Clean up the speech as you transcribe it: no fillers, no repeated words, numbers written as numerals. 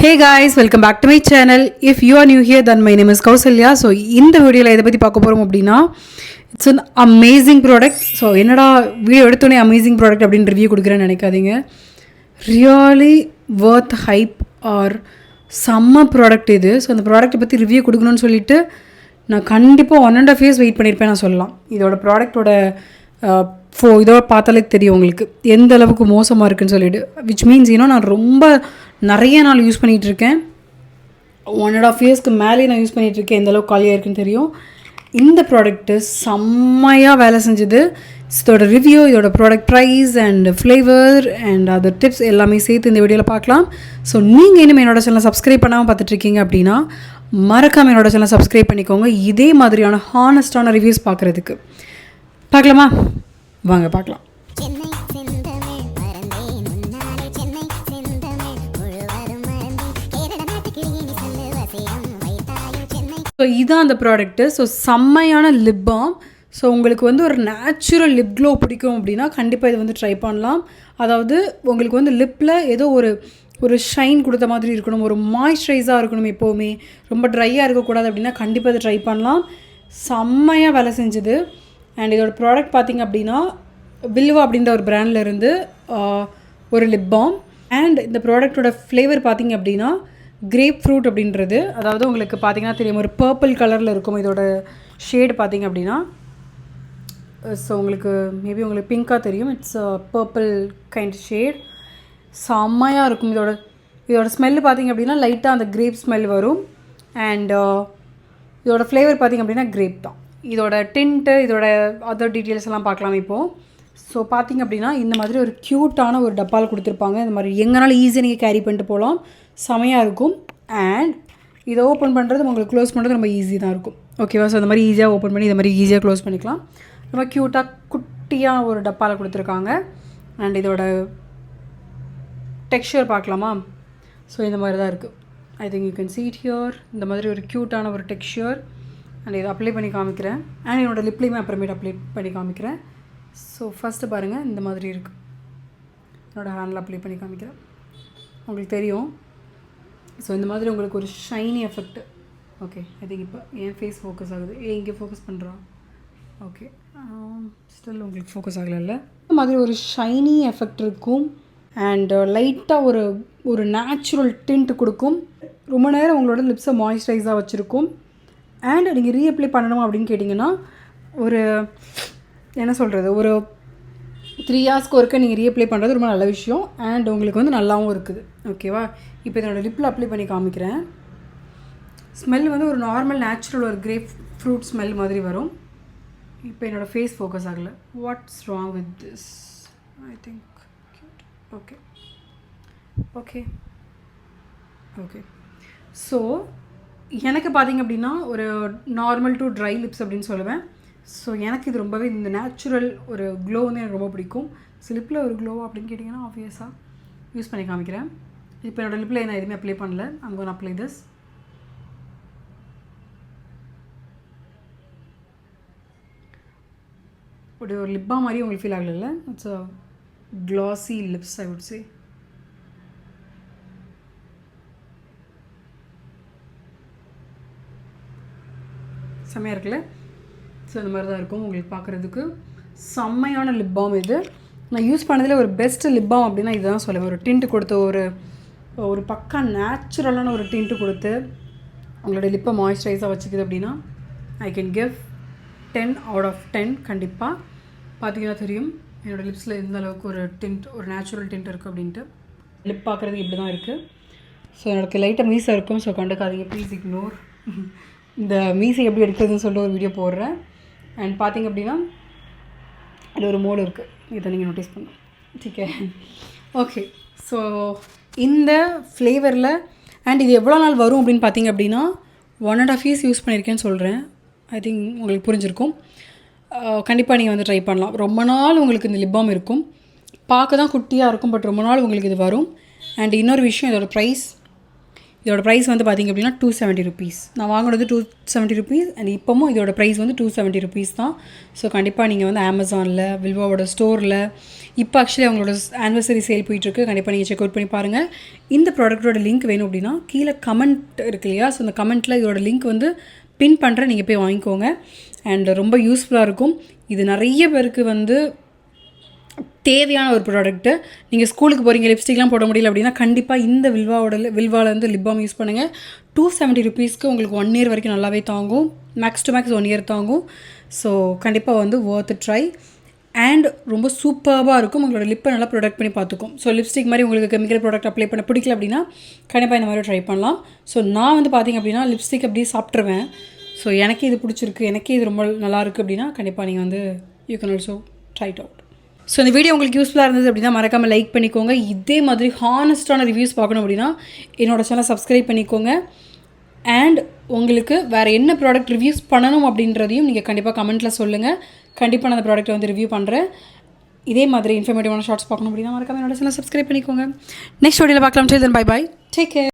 Hey guys, welcome back to my channel. If you are new here, then my name is Kausalya. So இந்த வீடியோவில் எதை பற்றி பார்க்க போகிறோம் அப்படின்னா it's an amazing product. So என்னடா வீடியோ எடுத்தோன்னே அமேசிங் ப்ராடக்ட் அப்படின்னு ரிவ்யூ கொடுக்குறேன்னு நினைக்காதீங்க. ரியலி வர்த் ஹைப் ஆர் செம்ம ப்ராடக்ட் இது. ஸோ அந்த ப்ராடக்ட்டை பற்றி ரிவ்யூ கொடுக்கணும்னு சொல்லிட்டு நான் கண்டிப்பாக 1.5 years வெயிட் பண்ணியிருப்பேன் நான் சொல்லலாம். இதோட ப்ராடக்டோட இதோட பார்த்தாலே தெரியும் உங்களுக்கு எந்த அளவுக்கு மோசமாக இருக்குன்னு சொல்லிட்டு. விச் மீன்ஸ் நான் ரொம்ப நிறைய நாள் யூஸ் பண்ணிகிட்ருக்கேன். 1.5 yearsக்கு மேலே நான் யூஸ் பண்ணிகிட்ருக்கேன். எந்த அளவுக்கு காலியாக இருக்குன்னு தெரியும். இந்த ப்ராடக்ட்டு செம்மையாக வேலை செஞ்சுது. இதோட ரிவ்யூ, இதோட product price and flavour and other tips எல்லாமே சேர்த்து இந்த வீடியோவில் பார்க்கலாம். ஸோ நீங்கள் இன்னும் என்னோட சேனலை சப்ஸ்கிரைப் பண்ணாமல் பார்த்துட்ருக்கீங்க அப்படின்னா மறக்காமல் என்னோட சேனலை சப்ஸ்கிரைப் பண்ணிக்கோங்க. இதே மாதிரியான ஹானஸ்டான ரிவ்யூஸ் பார்க்குறதுக்கு. பார்க்கலாமா? வாங்க பார்க்கலாம். ஸோ இதுதான் அந்த ப்ராடக்ட்டு. ஸோ செம்மையான லிப் பாம். ஸோ உங்களுக்கு ஒரு நேச்சுரல் லிப் க்ளோ பிடிக்கும் அப்படின்னா கண்டிப்பாக இது ட்ரை பண்ணலாம். அதாவது உங்களுக்கு லிப்பில் ஏதோ ஒரு ஷைன் கொடுத்த மாதிரி இருக்கணும், ஒரு மாய்ஸ்சரைஸாக இருக்கணும், எப்போவுமே ரொம்ப ட்ரையாக இருக்கக்கூடாது அப்படின்னா கண்டிப்பாக இதை ட்ரை பண்ணலாம். செம்மையாக வேலை செஞ்சுது. அண்ட் இதோட ப்ராடக்ட் பார்த்திங்க அப்படின்னா வில்வா அப்படின்ற ஒரு பிராண்ட்லேருந்து ஒரு லிப் பாம். அண்ட் இந்த ப்ராடக்டோட ஃப்ளேவர் பார்த்திங்க அப்படின்னா கிரேப் ஃப்ரூட் அப்படின்றது. அதாவது உங்களுக்கு பார்த்திங்கன்னா தெரியும், ஒரு பர்பிள் கலரில் இருக்கும் இதோட ஷேடு பார்த்திங்க அப்படின்னா. ஸோ உங்களுக்கு மேபி உங்களுக்கு பிங்காக தெரியும். It's purple kind shade. செம்மையாக இருக்கும். இதோட ஸ்மெல்லு பார்த்திங்க அப்படின்னா லைட்டாக அந்த கிரேப் ஸ்மெல் வரும். அண்ட் இதோட ஃப்ளேவர் பார்த்திங்க அப்படின்னா கிரேப் தான். இதோட டிண்ட்டு, இதோட அதர் டீட்டெயில்ஸ் எல்லாம் பார்க்கலாம் இப்போது. ஸோ பார்த்திங்க அப்படின்னா இந்த மாதிரி ஒரு க்யூட்டான ஒரு டப்பால் கொடுத்துருப்பாங்க. இந்த மாதிரி எங்கேனாலும் ஈஸியாக நீங்கள் கேரி பண்ணிட்டு போகலாம். செமையாக இருக்கும். அண்ட் இதை ஓப்பன் பண்ணுறது உங்களுக்கு க்ளோஸ் பண்ணுறது ரொம்ப ஈஸி தான் இருக்கும். ஓகேவா? ஸோ இந்த மாதிரி ஈஸியாக ஓப்பன் பண்ணி இந்த மாதிரி ஈஸியாக க்ளோஸ் பண்ணிக்கலாம். ரொம்ப க்யூட்டாக குட்டியாக ஒரு டப்பாவில் கொடுத்துருக்காங்க. அண்ட் இதோட டெக்ஸ்சர் பார்க்கலாமா? ஸோ இந்த மாதிரி தான் இருக்குது. I think you can see it here. இந்த மாதிரி ஒரு க்யூட்டான ஒரு டெக்ஸ்சர். அண்ட் இதை அப்ளை பண்ணி காமிக்கிறேன். அண்ட் என்னோடய லிப்லேயுமே அப்புறமேட்டு அப்ளை பண்ணி காமிக்கிறேன். ஸோ ஃபஸ்ட்டு பாருங்கள், இந்த மாதிரி இருக்குது. என்னோடய ஹேண்டில் அப்ளை பண்ணி காமிக்கிறேன். உங்களுக்கு தெரியும். ஸோ இந்த மாதிரி உங்களுக்கு ஒரு shiny effect. Okay, I think இப்போ என் ஃபேஸ் ஃபோக்கஸ் ஆகுது. இங்கே ஃபோக்கஸ் பண்ணுறான். ஓகே, ஸ்டில் உங்களுக்கு ஃபோக்கஸ் ஆகலைல்ல. இந்த மாதிரி ஒரு ஷைனி எஃபெக்ட் இருக்கும். அண்ட் லைட்டாக ஒரு நேச்சுரல் டிண்ட் கொடுக்கும். ரொம்ப நேரம் உங்களோட லிப்ஸை மாய்ஸ்சரைஸாக வச்சுருக்கும். அண்ட் நீங்கள் ரீஅப்ளை பண்ணணும் அப்படின்னு கேட்டிங்கன்னா ஒரு என்ன சொல்கிறது, ஒரு 3 yearsக்கு ஒருக்க நீங்கள் ரீஅப்ளை பண்ணுறது ரொம்ப நல்ல விஷயம். அண்ட் உங்களுக்கு நல்லாவும் இருக்குது. ஓகேவா? இப்போ என்னோடய லிப்பில் அப்ளை பண்ணி காமிக்கிறேன். ஸ்மெல் ஒரு நார்மல் நேச்சுரல் ஒரு கிரேப் ஃப்ரூட் ஸ்மெல் மாதிரி வரும். இப்போ என்னோடய ஃபேஸ் ஃபோக்கஸ் ஆகலை. What's wrong with this? I think okay okay okay. So எனக்கு பார்த்திங்க அப்படின்னா ஒரு நார்மல் டு ட்ரை லிப்ஸ் அப்படின்னு சொல்லுவேன். ஸோ எனக்கு இது ரொம்பவே இந்த நேச்சுரல் ஒரு க்ளோ எனக்கு ரொம்ப பிடிக்கும். ஸோ லிப்பில் ஒரு க்ளோ அப்படின்னு கேட்டிங்கன்னா ஆப்வியஸாக யூஸ் பண்ணி காமிக்கிறேன். இப்போ என்னோடய லிப்பில் நான் எதுவுமே அப்ளை பண்ணல. I'm gonna apply this. ஒரு லிப்பா மாதிரி உங்களுக்கு ஃபீல் ஆகல? It's a classy lips I would say. செம்மையாக இருக்குல்ல? ஸோ இந்த மாதிரி தான் இருக்கும் உங்களுக்கு பார்க்குறதுக்கு. செம்மையான லிப் பாம் இது. நான் யூஸ் பண்ணதில் ஒரு பெஸ்ட்டு லிப் பாம் அப்படின்னா இதுதான் சொல்லுவேன். ஒரு டிண்ட்டு கொடுத்து ஒரு பக்கா நேச்சுரலான ஒரு டிண்ட்டு கொடுத்து உங்களோட லிப்பை மாய்ஸ்சரைஸாக வச்சுக்குது அப்படின்னா I can give 10 out of 10 கண்டிப்பாக. பார்த்தீங்கன்னா தெரியும் என்னோடய லிப்ஸில் எந்த அளவுக்கு ஒரு டிண்ட், ஒரு நேச்சுரல் டிண்ட் இருக்குது அப்படின்ட்டு. லிப் பார்க்குறதுக்கு இப்படி தான் இருக்குது. ஸோ எனக்கு லைட்டாக மீசை இருக்கும். ஸோ கண்டுக்காதீங்க, ப்ளீஸ் இக்னோர். இந்த மீசை எப்படி எடுக்கிறதுன்னு சொல்லிட்டு ஒரு வீடியோ போடுறேன். அண்ட் பார்த்திங்க அப்படின்னா அது ஒரு மோடு இருக்குது, இதை நீங்கள் நோட்டீஸ் பண்ணணும். Okay okay. ஸோ இந்த ஃப்ளேவரில் அண்ட் இது எவ்வளோ நாள் வரும் அப்படின்னு பார்த்திங்க அப்படின்னா 1.5 years யூஸ் பண்ணியிருக்கேன்னு சொல்கிறேன். ஐ திங்க் உங்களுக்கு புரிஞ்சிருக்கும். கண்டிப்பாக நீங்கள் ட்ரை பண்ணலாம். ரொம்ப நாள் உங்களுக்கு இந்த லிப் பாம் இருக்கும். பார்க்க தான் குட்டியாக இருக்கும், பட் ரொம்ப நாள் உங்களுக்கு இது வரும். அண்ட் இன்னொரு விஷயம், இதோட ப்ரைஸ் இதோட ப்ரைஸ் வந்து பார்த்திங்க அப்படின்னா 270 ருபீஸ். நான் வாங்கினது 270 ருபீஸ் அண்ட் இப்போவும் இதோட ப்ரைஸ் வந்து 270 ருபீஸ் தான். ஸோ கண்டிப்பாக நீங்கள் வந்து அமேசானில் வில்வாவோட ஸ்டோரில் இப்போ ஆக்சுவலி அவங்களோட ஆனிவர்சரி சேல் போயிட்டுருக்கு. கண்டிப்பாக நீங்கள் செக் அவுட் பண்ணி பாருங்கள். இந்த ப்ராடக்ட்டோட லிங்க் வேணும் அப்படின்னா கீழே கமெண்ட் இருக்கு இல்லையா, ஸோ அந்த கமெண்ட்டில் இதோட லிங்க் வந்து பின் பண்ணுறேன், நீங்கள் போய் வாங்கிக்கோங்க. அண்ட் ரொம்ப யூஸ்ஃபுல்லாக இருக்கும். இது நிறைய பேருக்கு வந்து தேவையான ஒரு ப்ராடக்ட்டு. நீங்கள் ஸ்கூலுக்கு போகிறீங்க, லிப்ஸ்டிக்லாம் போட முடியல அப்படின்னா கண்டிப்பாக இந்த வில்வாவில் வந்து லிப் பாம் யூஸ் பண்ணுங்கள். 270 ருபீஸ்க்கு உங்களுக்கு 1 இயர் வரைக்கும் நல்லாவே தாங்கும். மேக்ஸ் டு மேக்ஸ் 1 இயர் தாங்கும். ஸோ கண்டிப்பாக வந்து ஒர்த் ட்ரை அண்ட் ரொம்ப சூப்பராக இருக்கும். உங்களோட லிப்பை நல்லா ப்ரொடக்ட் பண்ணி பார்த்துக்கும். ஸோ லிப்ஸ்டிக் மாதிரி உங்களுக்கு கெமிக்கல் ப்ராடக்ட் அப்ளை பண்ண பிடிக்கல அப்படின்னா கண்டிப்பாக இந்த மாதிரி ட்ரை பண்ணலாம். ஸோ நான் வந்து பார்த்திங்க அப்படின்னா லிப்ஸ்டிக் அப்படியே சாப்பிட்ருவேன். ஸோ எனக்கே இது பிடிச்சிருக்கு, எனக்கே இது ரொம்ப நல்லாயிருக்கு அப்படின்னா கண்டிப்பாக நீங்கள் வந்து you can also try it out. So இந்த வீடியோ உங்களுக்கு யூஸ்ஃபுல்லாக இருந்தது அப்படின்னா மறக்காமல் லைக் பண்ணிக்கோங்க. இதே மாதிரி ஹானஸ்ட்டான ரிவ்யூஸ் பார்க்கணும் அப்படின்னா என்னோடய சேனல் சப்ஸ்கிரைப் பண்ணிக்கோங்க. அண்ட் உங்களுக்கு வேறு என்ன ப்ராடக்ட் ரிவ்யூஸ் பண்ணணும் அப்படின்றதையும் நீங்கள் கண்டிப்பாக கமெண்ட்டில் சொல்லுங்கள். கண்டிப்பாக நான் அந்த ப்ராடக்ட்டை வந்து ரிவ்யூ பண்ணுறேன். இதே மாதிரி இன்ஃபர்மேட்டிவான ஷார்ட்ஸ் பார்க்கணும் அப்படின்னா மறக்காமல் என்னோட சேனல் சப்ஸ்கிரைப் பண்ணிக்கோங்க. நெக்ஸ்ட் வீடியோவில் பார்க்கலாம். Bye bye, take care.